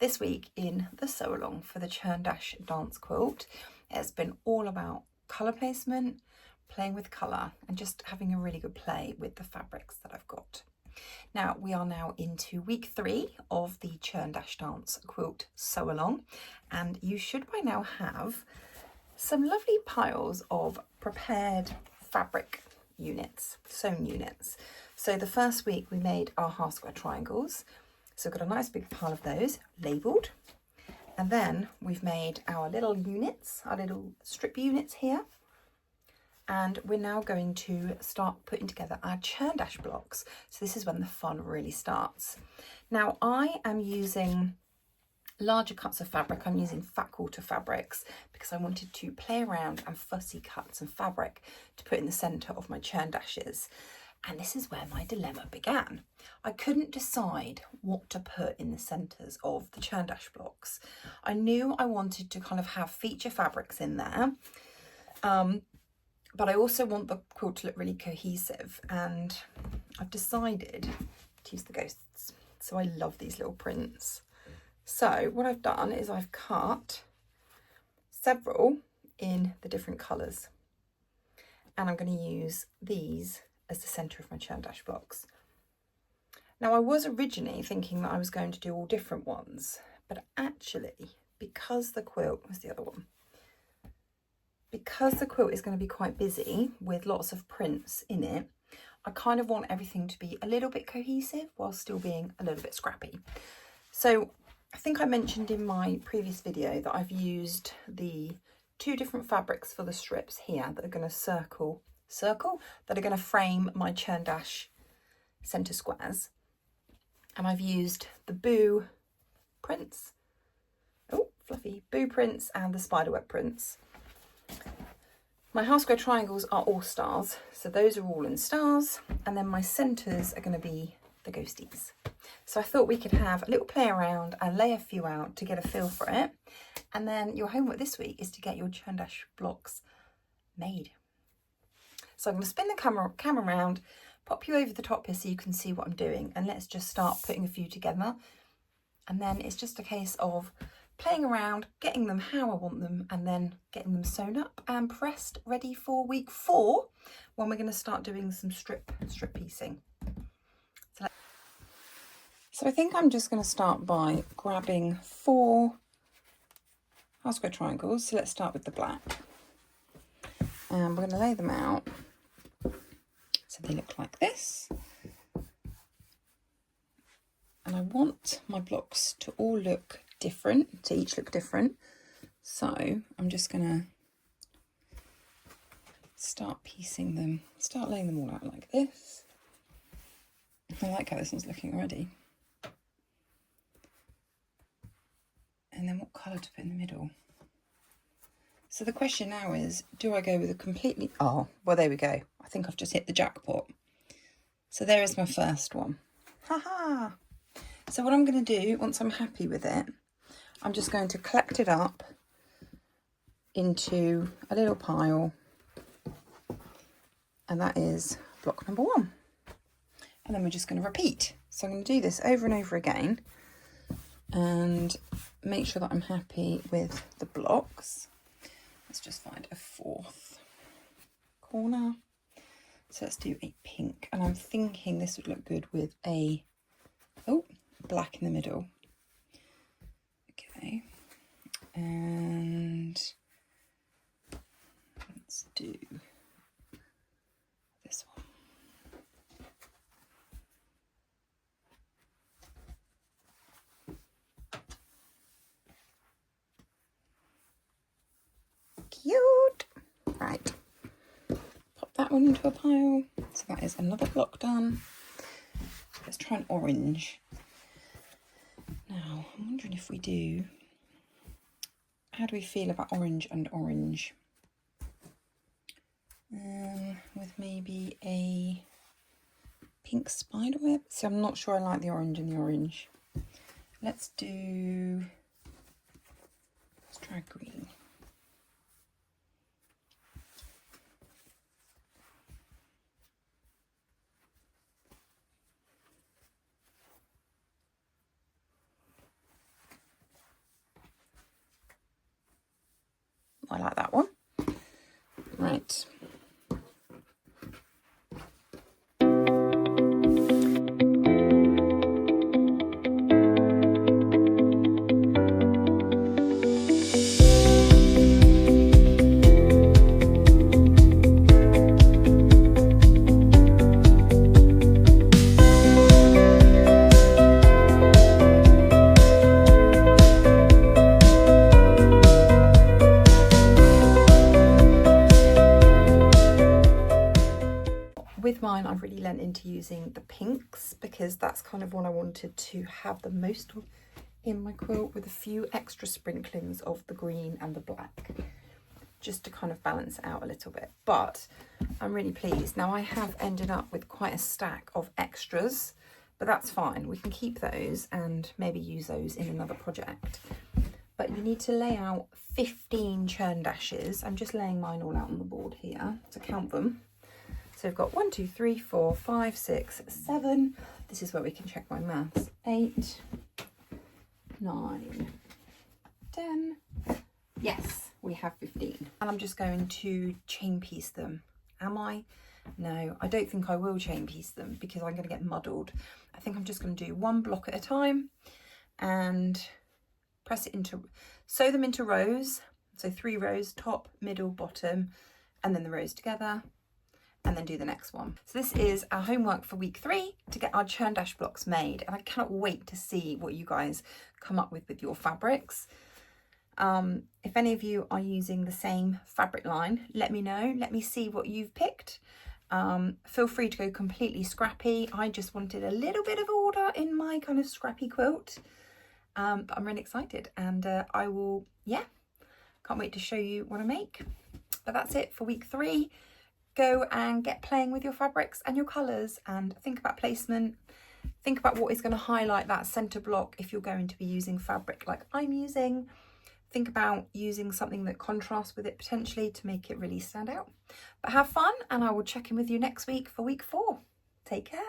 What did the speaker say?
This week in the sew along for the Churn Dash dance quilt, it's been all about colour placement, playing with colour and just having a really good play with the fabrics that I've got. Now we are now into week 3 of the Churn Dash dance quilt sew along, and you should by now have some lovely piles of prepared fabric units, sewn units. So the first week we made our half square triangles. So we've got a nice big pile of those labelled. And then we've made our little units, our little strip units here. And we're now going to start putting together our Churn Dash blocks. So this is when the fun really starts. Now I am using larger cuts of fabric. I'm using fat quarter fabrics because I wanted to play around and fussy cut some fabric to put in the centre of my Churn Dashes. And this is where my dilemma began. I couldn't decide what to put in the centres of the Churn Dash blocks. I knew I wanted to kind of have feature fabrics in there, but I also want the quilt to look really cohesive, and I've decided to use the ghosts. So I love these little prints. So what I've done is I've cut several in the different colours, and I'm going to use these as the centre of my Churn Dash blocks. Now I was originally thinking that I was going to do all different ones, but actually because the quilt was the other one, because the quilt is going to be quite busy with lots of prints in it, I kind of want everything to be a little bit cohesive while still being a little bit scrappy. So I think I mentioned in my previous video that I've used the 2 different fabrics for the strips here that are going to circle that are going to frame my Churn Dash centre squares, and I've used the boo prints, fluffy boo prints, and the spiderweb prints. My half square triangles are all stars, so those are all in stars, and then my centres are going to be the ghosties. So I thought we could have a little play around and lay a few out to get a feel for it, and then your homework this week is to get your Churn Dash blocks made. So I'm going to spin the camera around, pop you over the top here so you can see what I'm doing, and let's just start putting a few together. And then it's just a case of playing around, getting them how I want them, and then getting them sewn up and pressed, ready for week 4 when we're going to start doing some strip piecing. So I think I'm just going to start by grabbing 4 half square triangles. So let's start with the black. And we're going to lay them out so they look like this. And I want my blocks to all look different, to each look different. So I'm just going to start piecing them, start laying them all out like this. I like how this one's looking already. And then what colour to put in the middle? So the question now is, do I go with a completely... Oh, well, there we go. I think I've just hit the jackpot. So there is my first one. Ha-ha! So what I'm going to do, once I'm happy with it, I'm just going to collect it up into a little pile. And that is block number 1. And then we're just going to repeat. So I'm going to do this over and over again and make sure that I'm happy with the blocks. Let's just find a 4th corner. So let's do a pink, and I'm thinking this would look good with a black in the middle. Okay, and let's do this one. Cute. Right, pop that one into a pile. So that is another block done. Let's try an orange. Now I'm wondering if we do, how do we feel about orange and orange? With maybe a pink spiderweb. So I'm not sure I like the orange in the orange. Let's try green. like that one. Right. With mine, I've really lent into using the pinks because that's kind of what I wanted to have the most of in my quilt, with a few extra sprinklings of the green and the black, just to kind of balance it out a little bit. But I'm really pleased. Now I have ended up with quite a stack of extras, but that's fine. We can keep those and maybe use those in another project. But you need to lay out 15 churn dashes. I'm just laying mine all out on the board here to count them. So we've got 1, 2, 3, 4, 5, 6, 7. This is where we can check my maths. 8, 9, 10. Yes, we have 15. And I'm just going to chain piece them. Am I? No, I don't think I will chain piece them because I'm going to get muddled. I think I'm just going to do one block at a time and press it into, sew them into rows. So 3 rows, top, middle, bottom, and then the rows together, and then do the next one. So this is our homework for week 3 to get our churn dash blocks made, and I cannot wait to see what you guys come up with your fabrics. If any of you are using the same fabric line, let me know. Let me see what you've picked. Feel free to go completely scrappy. I just wanted a little bit of order in my kind of scrappy quilt, but I'm really excited, and I will, yeah, can't wait to show you what I make. But that's it for week 3. Go and get playing with your fabrics and your colours, and think about placement. Think about what is going to highlight that centre block if you're going to be using fabric like I'm using. Think about using something that contrasts with it potentially to make it really stand out. But have fun, and I will check in with you next week for week 4. Take care.